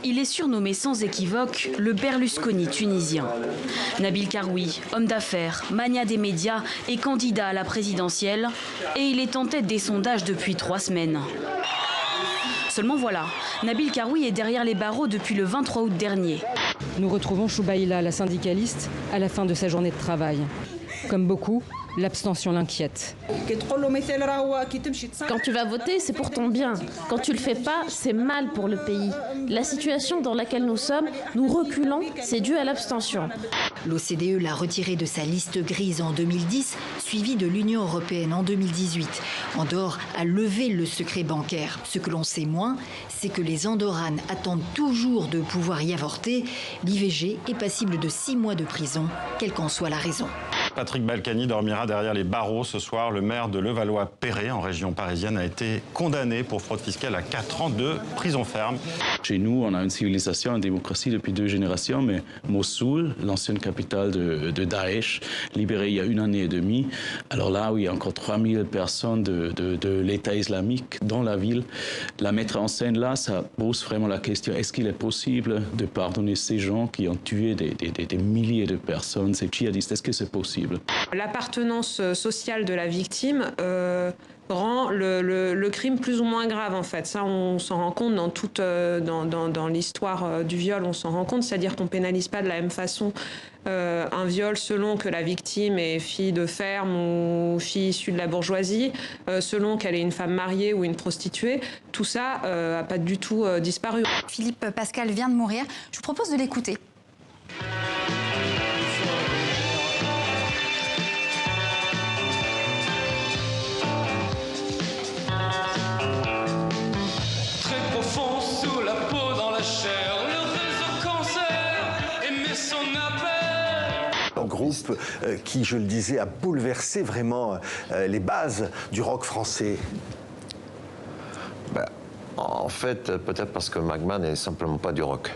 Il est surnommé sans équivoque le Berlusconi tunisien. Nabil Karoui, homme d'affaires, magnat des médias et candidat à la présidentielle. Et il est en tête des sondages depuis 3 semaines. Seulement voilà, Nabil Karoui est derrière les barreaux depuis le 23 août dernier. Nous retrouvons Choubaïla, la syndicaliste, à la fin de sa journée de travail. Comme beaucoup, l'abstention l'inquiète. Quand tu vas voter, c'est pour ton bien. Quand tu le fais pas, c'est mal pour le pays. La situation dans laquelle nous sommes, nous reculons, c'est dû à l'abstention. L'OCDE l'a retiré de sa liste grise en 2010, suivie de l'Union européenne en 2018. Andorre a levé le secret bancaire. Ce que l'on sait moins, c'est que les Andorranes attendent toujours de pouvoir y avorter. L'IVG est passible de 6 mois de prison, quelle qu'en soit la raison. Patrick Balkany dormira derrière les barreaux ce soir. Le maire de Levallois-Perret, en région parisienne, a été condamné pour fraude fiscale à 4 ans de prison ferme. Chez nous, on a une civilisation, une démocratie depuis 2 générations, mais Mossoul, l'ancienne capitale de Daesh, libérée il y a 1 année et demie. Alors là, où il y a encore 3000 personnes de l'État islamique dans la ville, la mettre en scène là, ça pose vraiment la question, est-ce qu'il est possible de pardonner ces gens qui ont tué des milliers de personnes, ces djihadistes, est-ce que c'est possible? L'appartenance sociale de la victime rend le crime plus ou moins grave, en fait. Ça, on s'en rend compte dans l'histoire du viol, on s'en rend compte, c'est-à-dire qu'on pénalise pas de la même façon un viol selon que la victime est fille de ferme ou fille issue de la bourgeoisie, selon qu'elle est une femme mariée ou une prostituée. Tout ça n'a pas du tout disparu. Philippe Pascal vient de mourir. Je vous propose de l'écouter. Un groupe qui, je le disais, a bouleversé vraiment les bases du rock français. En fait, peut-être parce que Magma n'est simplement pas du rock.